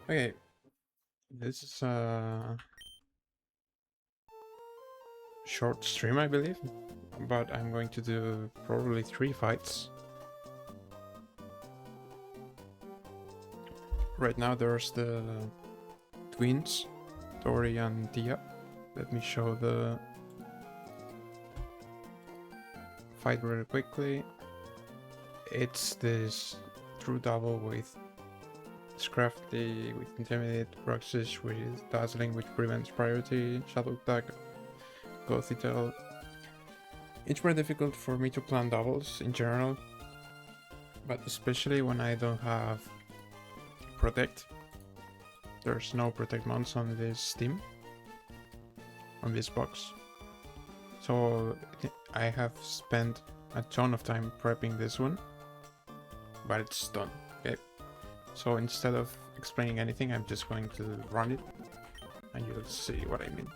Okay, this is a short stream, I believe, but I'm going to do probably 3 fights. Right now there's the twins, Tori and Tia. Let me show the fight really quickly. It's this true double with Scrafty, with Intimidate, Roxas with Dazzling, which prevents priority, Shadow Attack, Gothitelle. It's very difficult for me to plan doubles in general, but especially when I don't have Protect. There's no Protect mounts on this team, on this box. So I have spent a ton of time prepping this one, but it's done, okay? So instead of explaining anything, I'm just going to run it, and you'll see what I mean.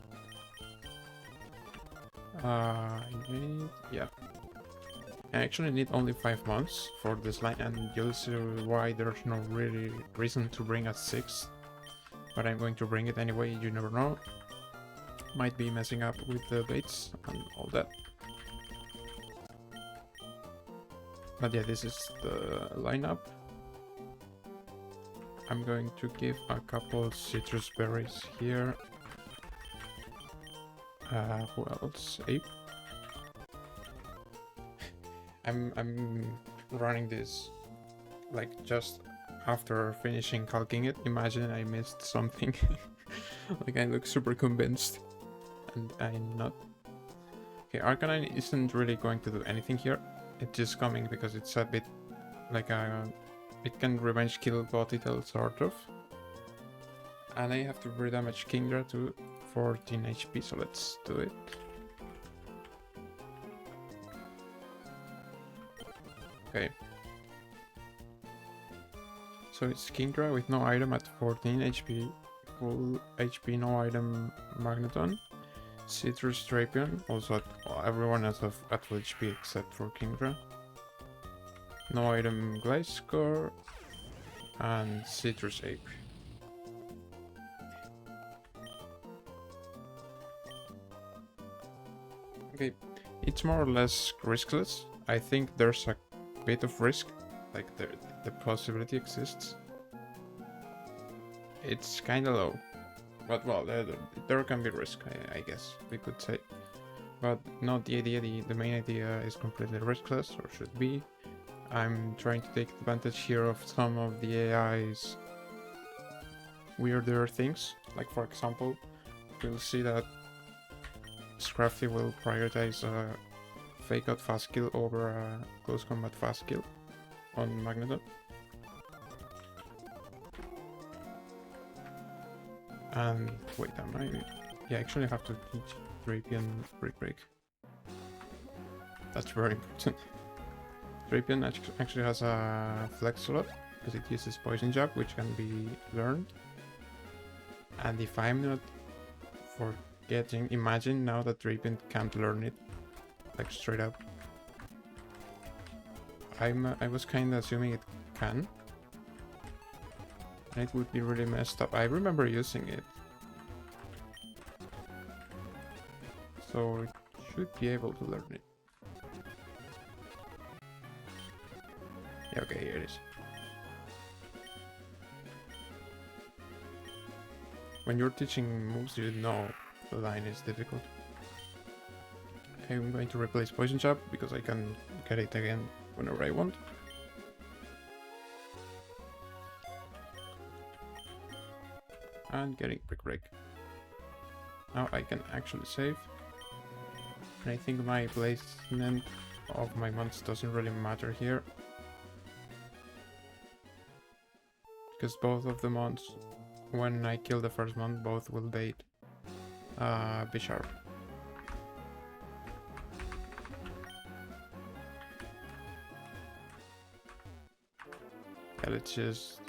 I actually need only 5 months for this line, and you'll see why there's no really reason to bring a 6th. But I'm going to bring it anyway, you never know. Might be messing up with the baits and all that. But yeah, this is the lineup. I'm going to give a couple citrus berries here. Who else? Ape. I'm running this like just after finishing calking it. Imagine I missed something. Like I look super convinced and I'm not. Okay, Arcanine isn't really going to do anything here. It's just coming because it's a bit like it can revenge kill Gothitelle sort of. And I have to redamage Kingdra to 14 HP, so let's do it. Okay. So it's Kingdra with no item at 14 HP, full HP, no item Magneton, Citrus Drapion, also at, well, everyone is at full HP except for Kingdra, no item Gliscor, and Citrus Ape. Okay, it's more or less riskless. I think there's a bit of risk, like the possibility exists. It's kinda low, but well, there can be risk, I guess we could say. But not the idea, the main idea is completely riskless, or should be. I'm trying to take advantage here of some of the AI's weirder things, like for example, we'll see that Scrafty will prioritize a fake out fast kill over a close combat fast kill on Magneton. And wait, am I? Yeah, I actually have to teach Drapion break. That's very important. Drapion actually has a flex slot because it uses Poison Jab, which can be learned. And if I'm not forgetting, imagine now that Drapion can't learn it, like straight up. I was kind of assuming it can. And it would be really messed up. I remember using it. So it should be able to learn it. Yeah, okay, here it is. When you're teaching moves, you know the line is difficult. Okay, I'm going to replace Poison Jab because I can get it again whenever I want. And getting break. Now I can actually save. And I think my placement of my months doesn't really matter here. Because both of the months, when I kill the first month, both will bait Bisharp. Yeah, let's just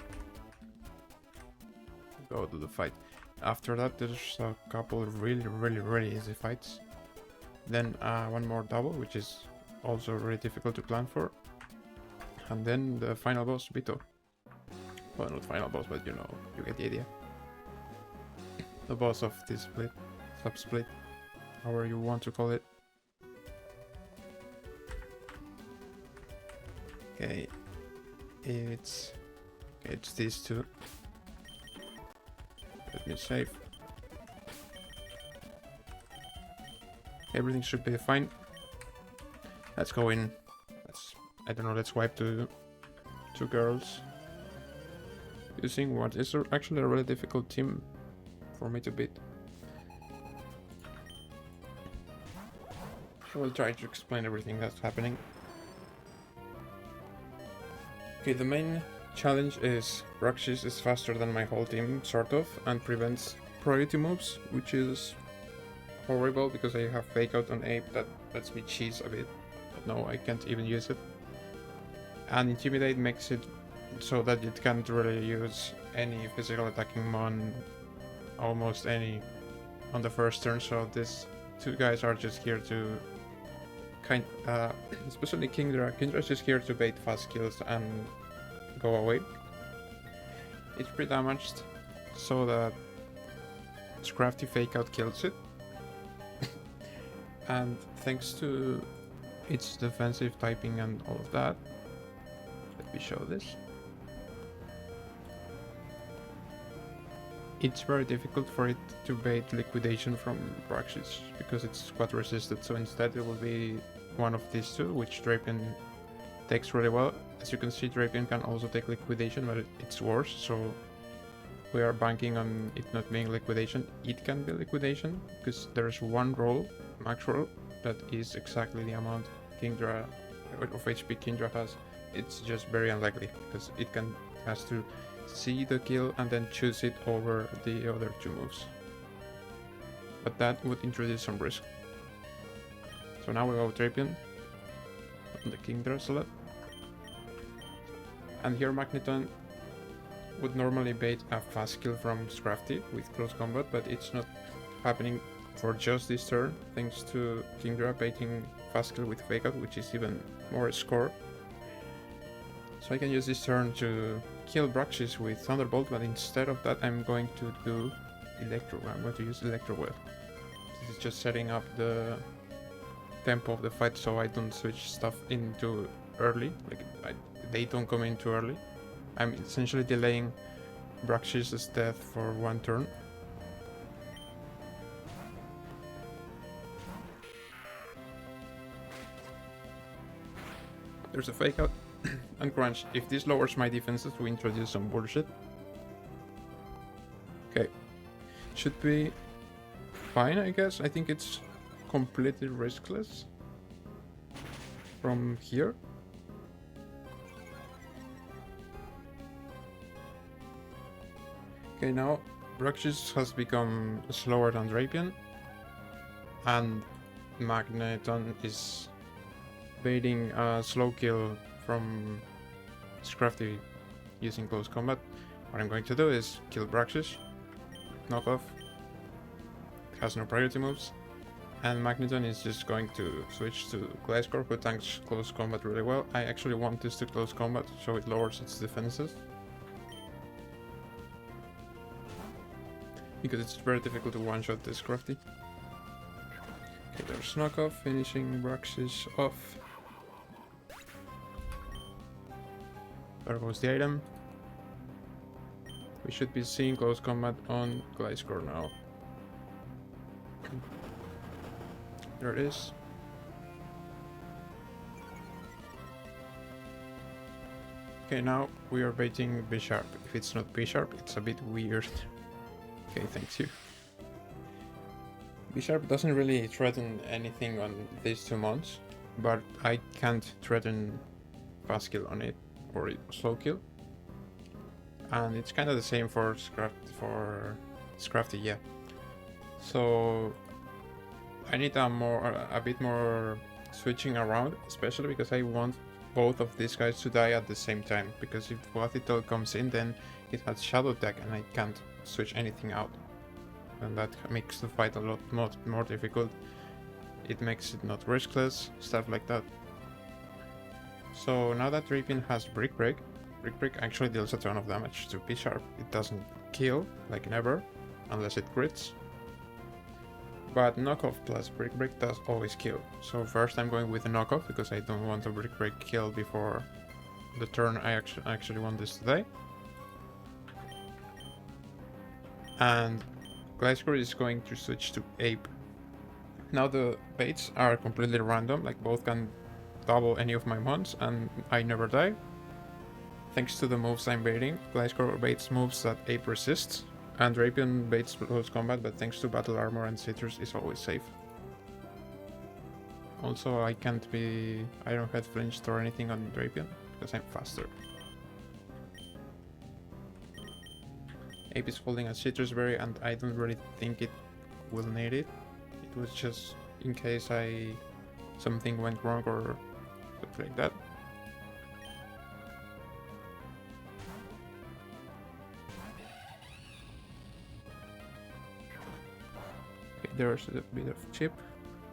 go to the fight. After that, there's a couple of really easy fights. Then one more double, which is also really difficult to plan for. And then the final boss, Vito. Well, not final boss, but you know, you get the idea. The boss of this split, sub-split, however you want to call it. Okay, it's these two. Let me save. Everything should be fine. Let's go in. I don't know, let's wipe two girls. Using what is actually a really difficult team for me to beat. I will try to explain everything that's happening. Okay, the main challenge is Roxas is faster than my whole team, sort of, and prevents priority moves, which is horrible because I have fake out on Ape that lets me cheese a bit. But no, I can't even use it. And Intimidate makes it so that it can't really use any physical attacking mon, almost any, on the first turn, so these two guys are just here to especially Kingdra. Kindra's just here to bait fast kills and go away. It's pre-damaged so that Scrafty fake out kills it. And thanks to its defensive typing and all of that, let me show this. It's very difficult for it to bait liquidation from Roxas because it's squad resisted, so instead it will be one of these two, which Drapion takes really well. As you can see, Drapion can also take liquidation, but it's worse, so we are banking on it not being liquidation. It can be liquidation because there's one roll, max roll, that is exactly the amount Kingdra of HP Kingdra has. It's just very unlikely because it has to see the kill and then choose it over the other two moves. But that would introduce some risk. So now we go Drapion on the Kingdra slot. And here Magneton would normally bait a fast kill from Scrafty with close combat, but it's not happening for just this turn, thanks to Kingdra baiting fast kill with fake out, which is even more score. So I can use this turn to kill Bruxis with Thunderbolt, but instead of that I'm going to do Electro. I'm going to use Electro Web. This is just setting up the tempo of the fight so I don't switch stuff in too early, they don't come in too early. I'm essentially delaying Bruxis' death for one turn. There's a fake out and crunch. If this lowers my defenses, we introduce some bullshit. Okay, should be fine, I guess. I think it's completely riskless from here. Okay, now Bruxis has become slower than Drapion, and Magneton is baiting a slow kill from Scrafty using close combat. What I'm going to do is kill Bruxis, knock off, it has no priority moves, and Magneton is just going to switch to Gliscor, who tanks close combat really well. I actually want this to close combat so it lowers its defenses, because it's very difficult to one-shot this Scrafty. Okay, there's knockoff, finishing Bruxis off. There goes the item. We should be seeing close combat on Gliscor now. There it is. Okay, now we are baiting B sharp. If it's not B sharp, it's a bit weird. Okay, thank you. B sharp doesn't really threaten anything on these two mons, but I can't threaten fast kill on it or slow kill. And it's kind of the same for Scrafty, yeah. So I need a bit more switching around, especially because I want both of these guys to die at the same time, because if Wathitol comes in, then it has Shadow Tag and I can't switch anything out, and that makes the fight a lot more difficult. It makes it not riskless, stuff like that. So now that Drapion has Brick Break, Brick actually deals a ton of damage to P Sharp. It doesn't kill, like never, unless it crits. But knockoff plus Brick does always kill. So first I'm going with a knockoff because I don't want a Brick kill before the turn I actually want this today. And Gliscor is going to switch to Ape. Now the baits are completely random, like both can double any of my mons and I never die. Thanks to the moves I'm baiting, Gliscor baits moves that Ape resists, and Drapion baits close combat, but thanks to battle armor and citrus is always safe. Also, I don't have flinched or anything on Drapion, because I'm faster. Ape is holding a citrus berry, and I don't really think it will need it. It was just in case something went wrong or something like that. Okay, there's a bit of chip,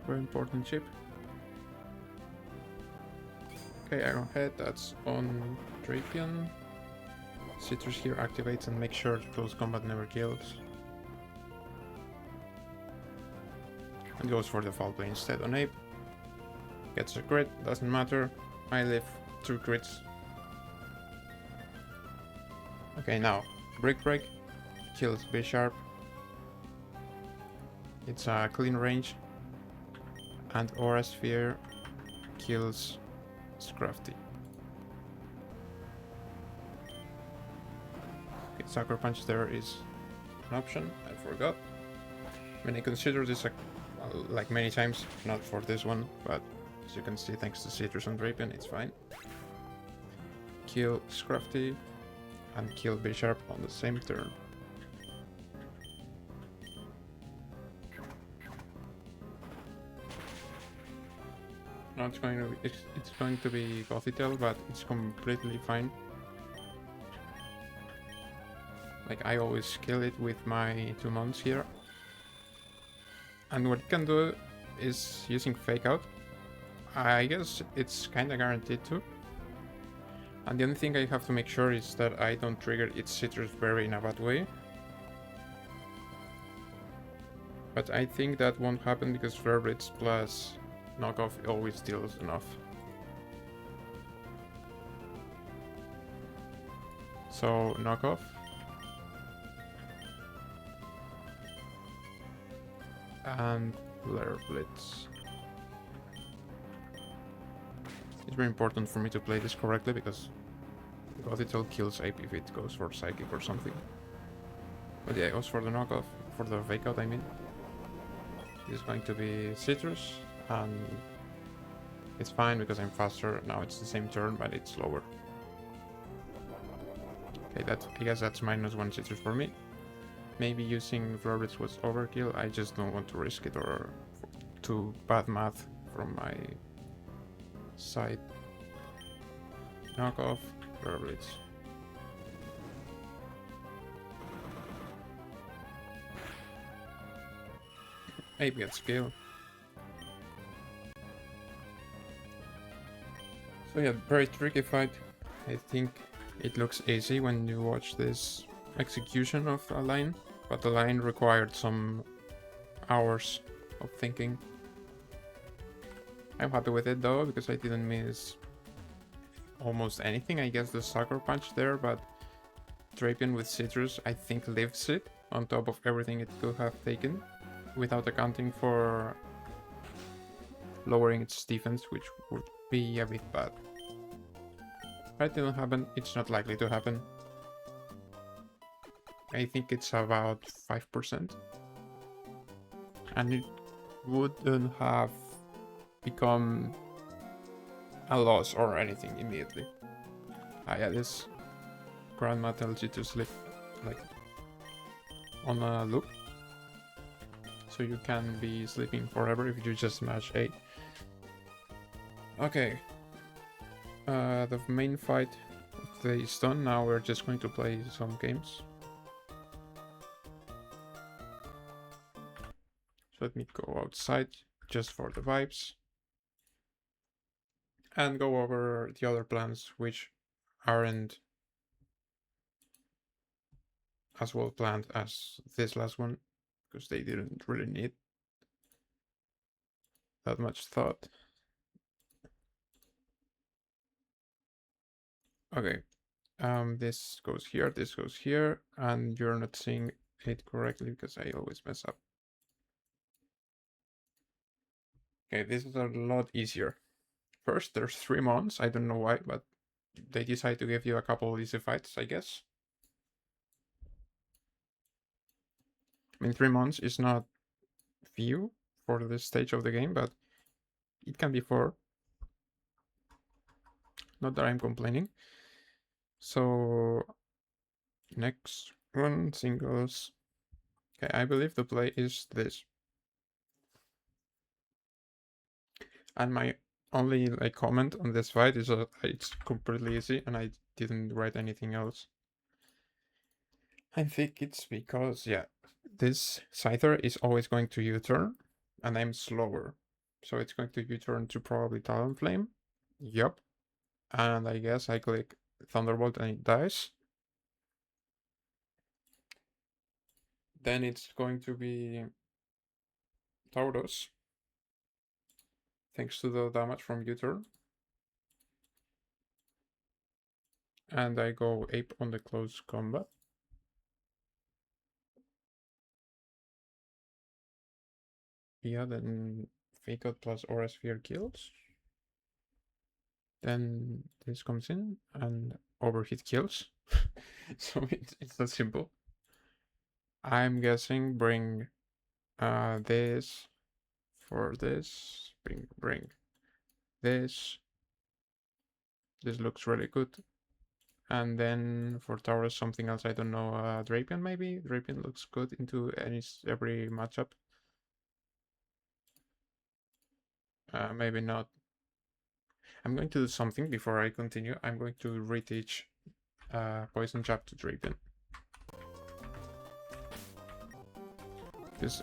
very important chip. Okay, Iron Head, that's on Drapion. Citrus here activates and makes sure close combat never kills. And goes for the foul play instead on Ape. Gets a crit, doesn't matter. I live 2 crits. Okay, now Brick kills B Sharp. It's a clean range. And Aura Sphere kills Scrafty. Okay, Sucker Punch there is an option, I forgot. I mean, I consider this like many times, not for this one, but as you can see, thanks to Citrus and Drapion, it's fine. Kill Scrafty and kill B Sharp on the same turn. Now it's going to be Gothitelle, but it's completely fine. Like, I always kill it with my 2 mons here. And what it can do is using Fake Out. I guess it's kinda guaranteed to. And the only thing I have to make sure is that I don't trigger its Citrus Berry in a bad way. But I think that won't happen because Flare Blitz plus Knockoff always deals enough. So, Knockoff. And Flare Blitz. It's very important for me to play this correctly because Gothitelle kills Ape if it goes for Psychic or something. But yeah, it goes for the knockoff, for the fake out I mean. It's going to be Citrus, and it's fine because I'm faster. Now it's the same turn, but it's slower. Okay, I guess that's -1 Citrus for me. Maybe using Flare Blitz was overkill. I just don't want to risk it or too bad math from my side. Knockoff, Flare Blitz. Ape gets kill. So yeah, very tricky fight. I think it looks easy when you watch this execution of a line, but the line required some hours of thinking. I'm happy with it though, because I didn't miss almost anything. I guess the Sucker Punch there, but Drapion with Citrus I think lives it on top of everything it could have taken, without accounting for lowering its defense, which would be a bit bad. But it didn't happen, it's not likely to happen. I think it's about 5%. And it wouldn't have become a loss or anything immediately. Yeah, this Grandma tells you to sleep like on a loop. So you can be sleeping forever if you just smash 8. Okay. The main fight of the day is done. Now we're just going to play some games. So let me go outside just for the vibes. And go over the other plans which aren't as well planned as this last one, because they didn't really need that much thought. Okay, this goes here, and you're not seeing it correctly because I always mess up. Okay, this is a lot easier. First, there's 3 months. I don't know why, but they decide to give you a couple of easy fights, I guess. I mean, 3 months is not few for this stage of the game, but it can be 4. Not that I'm complaining. So, next one, singles. Okay, I believe the play is this. And my only comment on this fight is that it's completely easy and I didn't write anything else. I think it's because, yeah, this Scyther is always going to U-turn and I'm slower. So it's going to U-turn to probably Talonflame. Yup. And I guess I click Thunderbolt and it dies. Then it's going to be Tauros, thanks to the damage from U-turn. And I go ape on the close combat. Yeah, then Fake Out plus Aura Sphere kills. Then this comes in and Overheat kills. So it's that simple. I'm guessing bring this for this. Bring this. This looks really good. And then for Taurus, something else I don't know. Drapion maybe? Drapion looks good into every matchup. Maybe not. I'm going to do something before I continue. I'm going to reteach Poison Jab to Drapion. Because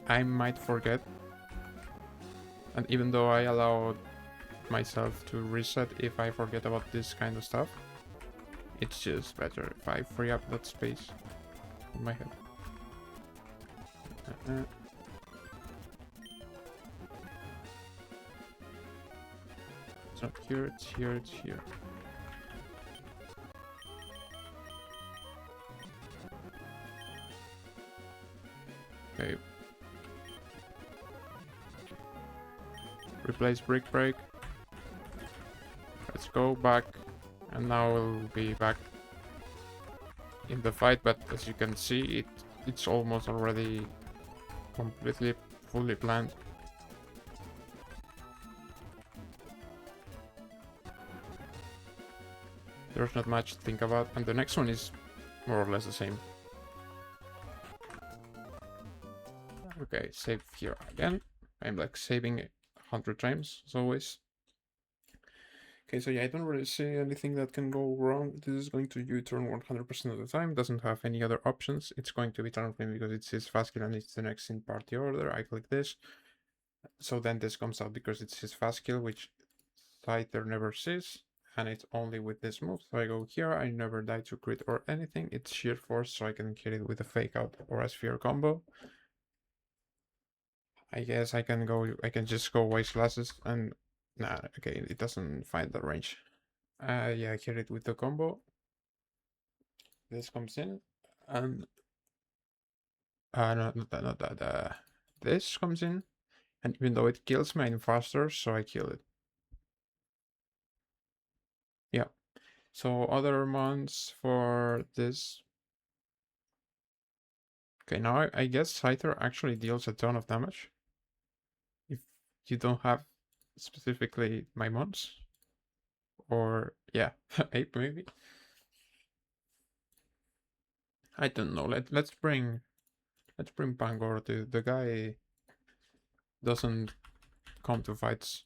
I might forget. And even though I allowed myself to reset if I forget about this kind of stuff, it's just better if I free up that space in my head. It's not here, it's here, it's here. Okay. Replace Brick Break. Let's go back. And now we'll be back in the fight, but as you can see, it's almost already completely fully planned. There's not much to think about, and the next one is more or less the same. Okay, save here again. I'm like saving 100 times as always. Okay, so yeah, I don't really see anything that can go wrong. This is going to U-turn 100% of the time. Doesn't have any other options. It's going to be Talonflame because it's his fast kill and it's the next in party order. I click this. So then this comes out because it's his fast kill, which Scyther never sees. And it's only with this move. So I go here, I never die to crit or anything. It's sheer force, so I can hit it with a fake out or a sphere combo. I guess I can just go Waste Glasses and nah, okay, it doesn't find the range. Yeah, I hit it with the combo. This comes in and no, not that. This comes in, and even though it kills me, I'm faster, so I kill it. Yeah. So other ones for this. Okay, now I guess Scyther actually deals a ton of damage. If you don't have specifically my mons. Or yeah, ape maybe. I don't know. Let's bring Bangor. The guy doesn't come to fights.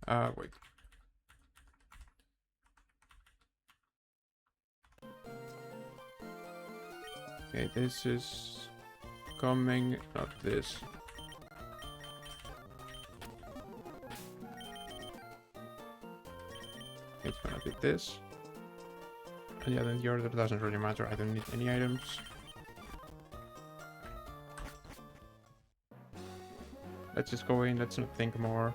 Wait. Okay, this is coming, not this. It's gonna be this. And yeah, then the order doesn't really matter. I don't need any items. Let's just go in, let's not think more.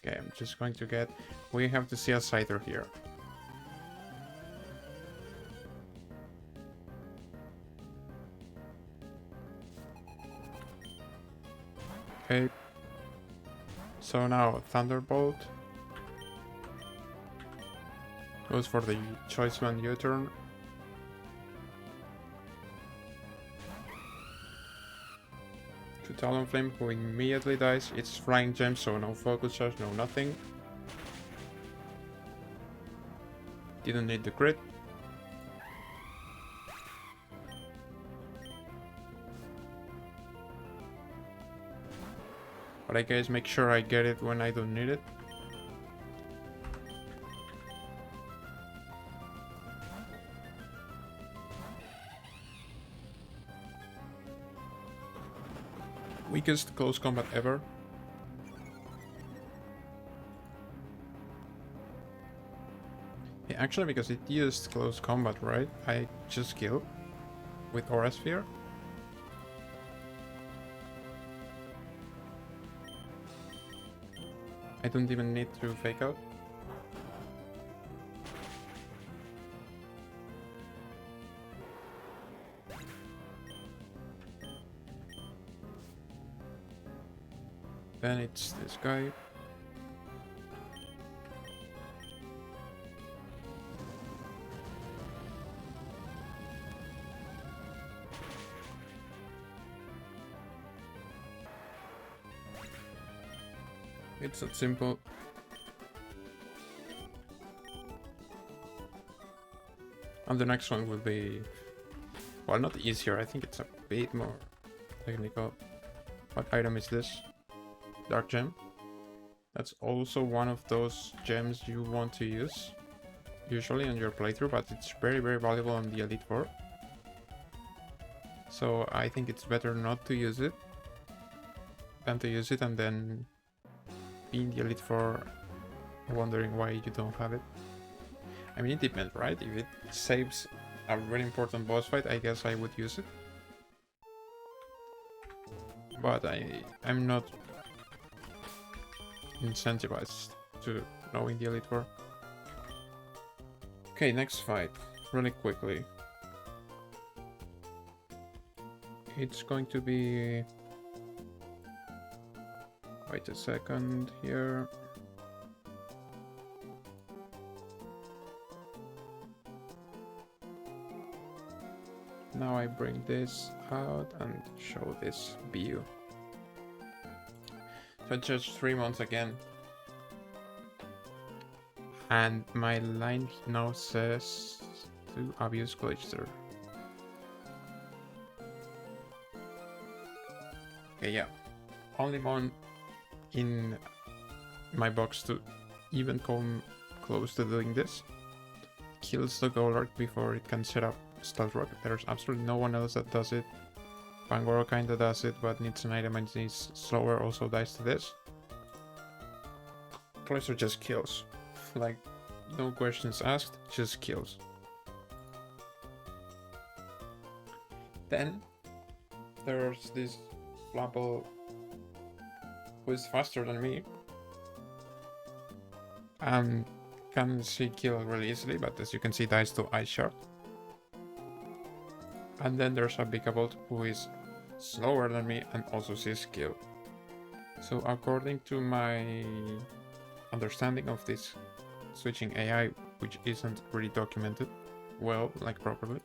Okay, I'm just going to get... We have to see a cider here. Okay. So now, Thunderbolt. Goes for the Choice One U-turn. To Talonflame, who immediately dies. It's Flying Gem, so no focus charge, no nothing. Didn't need the crit. But I guess make sure I get it when I don't need it. Weakest close combat ever. Yeah, actually, because it used close combat, right? I just killed with Aura Sphere. I don't even need to fake out. Then it's this guy. It's that simple. And the next one will be, well, not easier. I think it's a bit more technical. What item is this? Dark Gem. That's also one of those gems you want to use usually on your playthrough, but it's very, very valuable on the Elite Four. So I think it's better not to use it than to use it and then be in the Elite Four wondering why you don't have it. I mean, it depends, right? If it saves a very important boss fight, I guess I would use it. But I'm not incentivized to knowing the Elite Four. Okay, next fight, really quickly. It's going to be... Wait a second here. Now I bring this out and show this view. So just 3 months again. And my line now says to abuse Cloister. Okay, yeah. Only one in my box to even come close to doing this. Kills the Golurk before it can set up Stealth Rock. There's absolutely no one else that does it. Pangoro kinda does it, but needs an item and is slower, also dies to this. Cloister just kills. Like, no questions asked, just kills. Then there's this Flapple who is faster than me and can see kill really easily, but as you can see dies to Ice Shard. And then there's a Bigavolt who is slower than me and also sees kill. So according to my understanding of this switching AI, which isn't really documented well, like properly,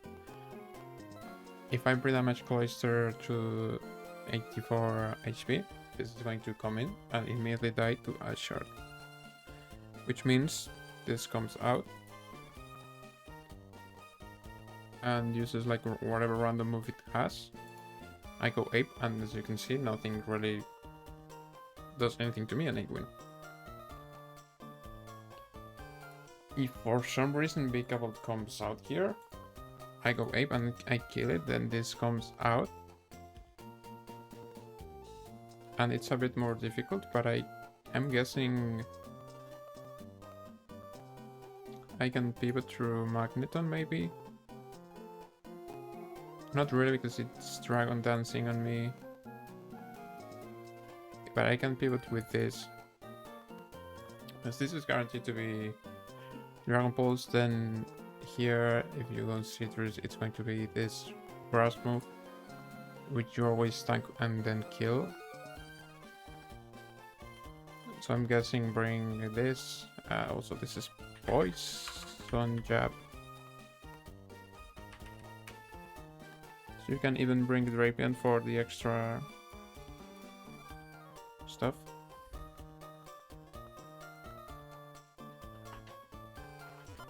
if I pre-damage Cloister to 84 HP, this is going to come in and immediately die to Ice Shard. Which means this comes out and uses like whatever random move it has. I go ape, and as you can see, nothing really does anything to me and I win. If for some reason Bigavolt comes out here, I go ape and I kill it, then this comes out. and it's a bit more difficult, but I'm guessing I can pivot through Magneton maybe. Not really, because it's Dragon Dancing on me. But I can pivot with this. Because this is guaranteed to be Dragon Pulse, then here, if you go Citrus, it's going to be this grass move, which you always tank and then kill. So I'm guessing bring this. Also, this is Poison Jab. So you can even bring Drapion for the extra stuff.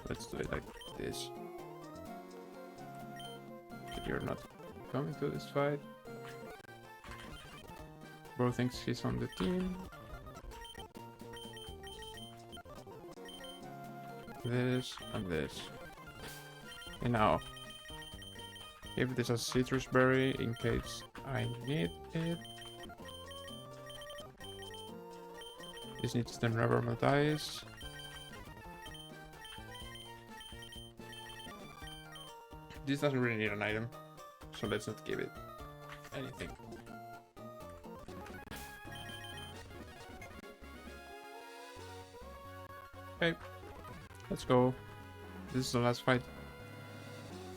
Let's do it like this. But you're not coming to this fight. Bro thinks he's on the team. This and this. And now, give this a citrus berry in case I need it. This needs the rubber dice. This doesn't really need an item, so let's not give it anything. Okay, let's go. This is the last fight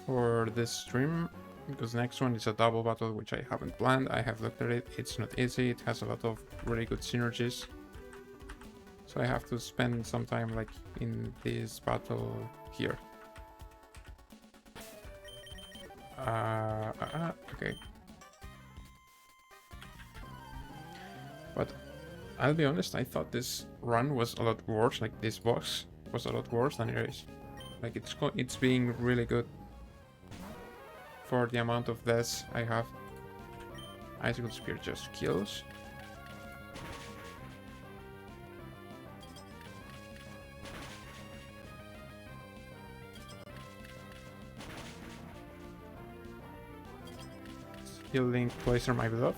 for this stream, because the next one is a double battle, which I haven't planned. I have looked at it. It's not easy. It has a lot of really good synergies. So I have to spend some time like in this battle here. Okay. But I'll be honest, I thought this run was a lot worse, like this boss was a lot worse than it is. Like it's being really good for the amount of deaths I have. Icicle Spear just kills. Healing Placer, my beloved.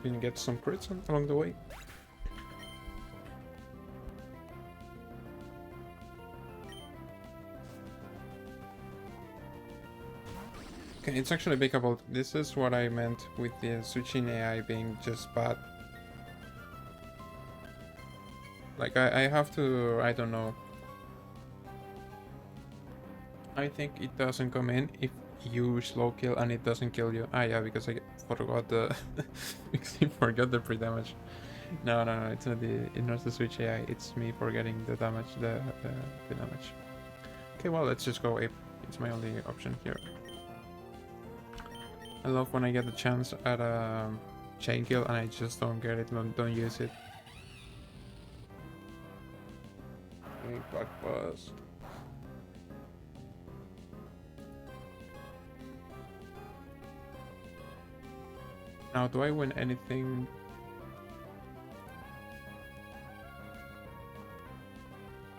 Gonna get some crits along the way. Okay, it's actually big about. This is what I meant with the switching AI being just bad. Like I have to, I don't know. I think it doesn't come in if you slow kill and it doesn't kill you. Ah yeah, because I forgot the because I forgot the pre-damage. No, it's not the switch AI, it's me forgetting the damage, the damage. Okay, well, let's just go ape. It's my only option here. I love when I get the chance at a chain kill and I just don't get it, don't use it. Okay, Black Buzz. Now, do I win anything?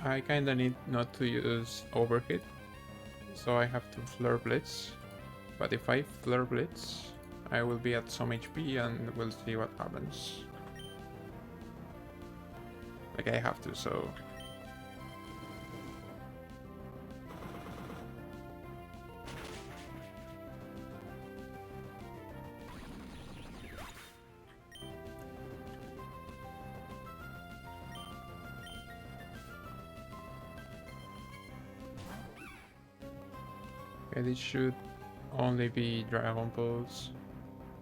I kinda need not to use overhit, so I have to Flare Blitz. But if I Flare Blitz, I will be at some HP and we'll see what happens. Like I have to, so... Okay, this should only be Dragon Pulse.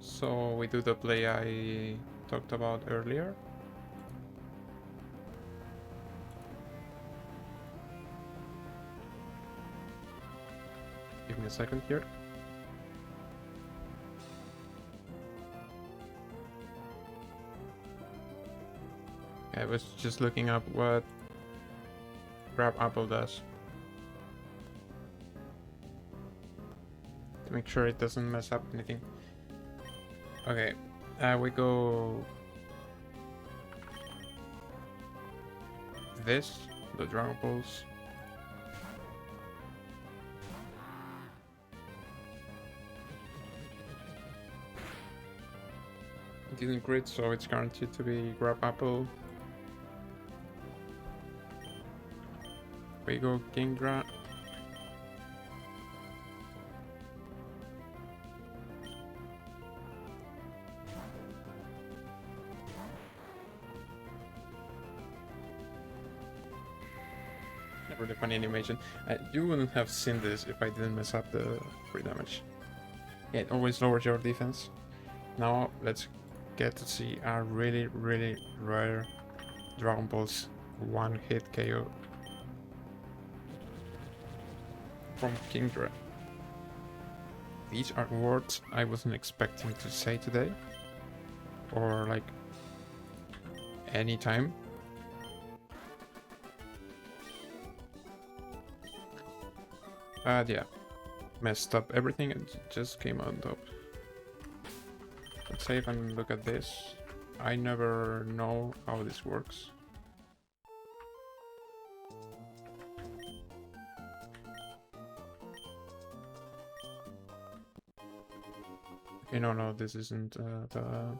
So we do the play I talked about earlier. Give me a second here. I was just looking up what Grab Apple does. To make sure it doesn't mess up anything. Okay, we go this, the Dragon Pulse. It didn't crit, so it's guaranteed to be grab apple. We go Kingdra. Really funny animation. You wouldn't have seen this if I didn't mess up the free damage. Yeah, it always lowers your defense. Now let's get to see a really, really rare Dragon Balls one-hit KO from Kingdra. These are words I wasn't expecting to say today, or like anytime. Yeah, messed up everything and just came on top. Let's save and look at this. I never know how this works. Okay, no, this isn't the...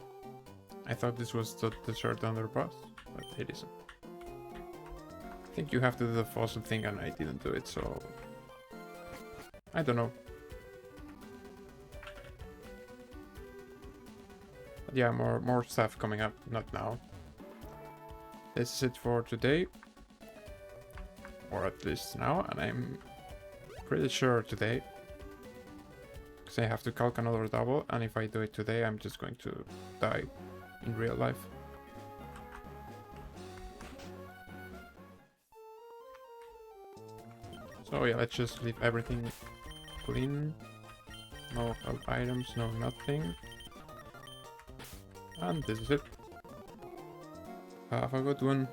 I thought this was the third underpass, but it isn't. I think you have to do the fossil thing and I didn't do it, so... I don't know. But yeah, more stuff coming up, not now. This is it for today. Or at least now, and I'm pretty sure today. Because I have to calc another double, and if I do it today, I'm just going to die in real life. So yeah, let's just leave everything clean. No help items, no nothing. And this is it. Have a good one.